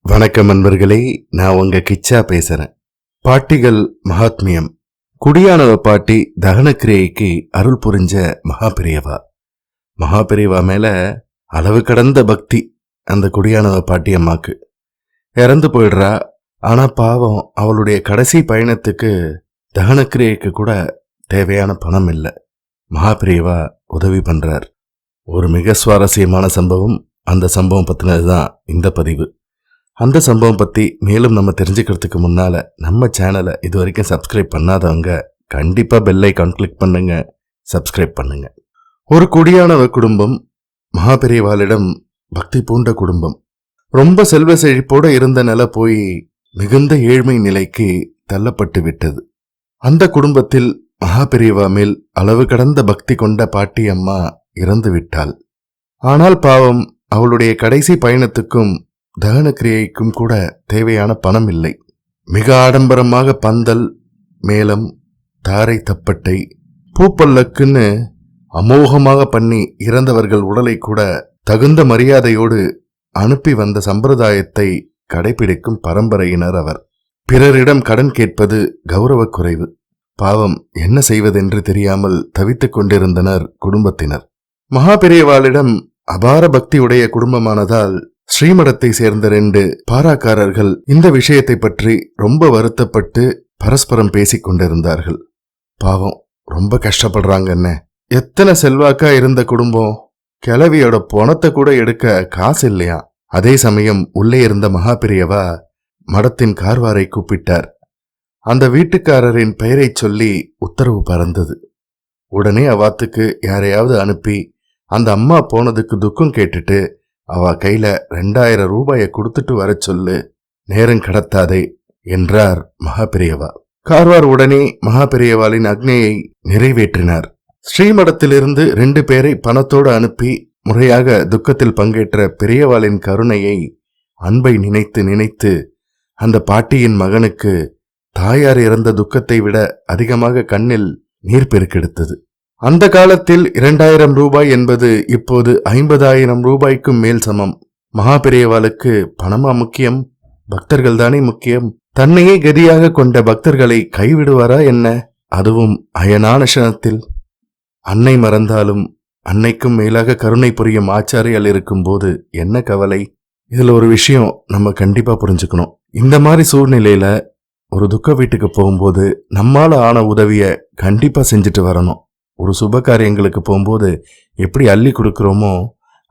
வணக்கம் நண்பர்களே, நான் உங்க கிச்சா பேசுறேன். பாட்டிகள் மகாத்மியம். குடியானவ பாட்டி தகனக்கிரியைக்கு அருள் புரிஞ்ச மகாபெரியவா மேல அளவு கடந்த பக்தி அந்த குடியானவ பாட்டி அம்மாக்கு. இறந்து போயிடுறா. ஆனா பாவம், அவளுடைய கடைசி பயணத்துக்கு தகனக்கிரியைக்கு கூட தேவையான பணம் இல்லை. மகாபெரியவா உதவி பண்றார். ஒரு மிக சுவாரஸ்யமான சம்பவம். அந்த சம்பவம் பத்தினதுதான் இந்த பதிவு. அந்த சம்பவம் பத்தி மேலும் நம்ம தெரிஞ்சுக்கிறதுக்கு முன்னால நம்ம சேனலை இது வரைக்கும் சப்ஸ்கிரைப் பண்ணாதவங்க கண்டிப்பா பெல் ஐகான் கிளிக் பண்ணுங்க, சப்ஸ்கிரைப் பண்ணுங்க. ஒரு குடியானவ குடும்பம் மகாபெரியவாளிடம் பக்தி பூண்ட குடும்பம். ரொம்ப செல்வ செழிப்போட இருந்த நிலை போய் மிகுந்த ஏழ்மை நிலைக்கு தள்ளப்பட்டு விட்டது. அந்த குடும்பத்தில் மகாபெரியவா மேல் அளவு கடந்த பக்தி கொண்ட பாட்டி அம்மா இறந்து விட்டாள். ஆனால் பாவம், அவளுடைய கடைசி பயணத்துக்கும் தகனக்கிரியைக்கும் கூட தேவையான பணம் இல்லை. மிக ஆடம்பரமாக பந்தல், மேளம், தாரை தப்பட்டை, பூப்பல்லக்குன்னு அமோகமாக பண்ணி இறந்தவர்கள் உடலை கூட தகுந்த மரியாதையோடு அனுப்பி வந்த சம்பிரதாயத்தை கடைபிடிக்கும் பரம்பரையினர் அவர். பிறரிடம் கடன் கேட்பது கௌரவ குறைவு. பாவம், என்ன செய்வதென்று தெரியாமல் தவித்துக் கொண்டிருந்தனர் குடும்பத்தினர். மகாபெரியவாளிடம் அபார பக்தியுடைய குடும்பமானதால் ஸ்ரீமடத்தை சேர்ந்த 2 பாராக்காரர்கள் இந்த விஷயத்தை பற்றி ரொம்ப வருத்தப்பட்டு பரஸ்பரம் பேசிக் கொண்டிருந்தார்கள். பாவம், ரொம்ப கஷ்டப்படுறாங்கன்னு. எத்தனை செல்வாக்கா இருந்த குடும்பம், கிழவியோட பணத்தை கூட எடுக்க காசு இல்லையா. அதே சமயம் உள்ளே இருந்த மகாபெரியவா மடத்தின் கார்வாரை கூப்பிட்டார். அந்த வீட்டுக்காரரின் பெயரை சொல்லி உத்தரவு பறந்தது. உடனே அவாத்துக்கு யாரையாவது அனுப்பி அந்த அம்மா போனதுக்கு துக்கம் கேட்டுட்டு அவ கையில 2000 ரூபாயை கொடுத்துட்டு வர சொல்லு, நேரம் கடத்தாதே என்றார் மகாபெரியவா. கார்வார் உடனே மகாபெரியவாளின் ஆக்ஞையை நிறைவேற்றினார். ஸ்ரீமடத்திலிருந்து 2 பேரை பணத்தோடு அனுப்பி முறையாக துக்கத்தில் பங்கேற்ற பெரியவாளின் கருணையை, அன்பை நினைத்து நினைத்து அந்த பாட்டியின் மகனுக்கு தாயார் இறந்த துக்கத்தை விட அதிகமாக கண்ணில் நீர் பெருக்கெடுத்தது. அந்த காலத்தில் 2000 ரூபாய் என்பது இப்போது 50,000 ரூபாய்க்கும் மேல் சமம். மகாபெரியவாளுக்கு பணமா முக்கியம்? பக்தர்கள் தானே முக்கியம். தன்னையே கதியாக கொண்ட பக்தர்களை கைவிடுவாரா என்ன? அதுவும் அயனான க்ஷணத்தில். அன்னை மறந்தாலும் அன்னைக்கும் மேலாக கருணை புரியும் ஆச்சாரியால் இருக்கும் போது என்ன கவலை? இதுல ஒரு விஷயம் நம்ம கண்டிப்பா புரிஞ்சுக்கணும். இந்த மாதிரி சூழ்நிலையில ஒரு துக்க வீட்டுக்கு போகும்போது நம்மால ஆன உதவிய கண்டிப்பா செஞ்சுட்டு வரணும். ஒரு சுப காரியங்களுக்கு போகும்போது எப்படி அள்ளி கொடுக்கிறோமோ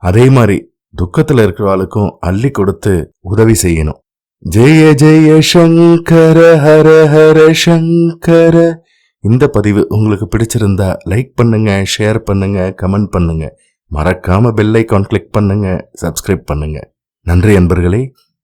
அதே மாதிரி துக்கத்துல இருக்கிறவாளுக்கும் அள்ளி கொடுத்து உதவி செய்யணும். ஜெய ஜெய சங்கர ஹர ஹர சங்கர. இந்த பதிவு உங்களுக்கு பிடிச்சிருந்தா லைக் பண்ணுங்க, ஷேர் பண்ணுங்க, கமெண்ட் பண்ணுங்க. மறக்காம பெல் ஐகான் கிளிக் பண்ணுங்க, சப்ஸ்கிரைப் பண்ணுங்க. நன்றி அன்பர்களே.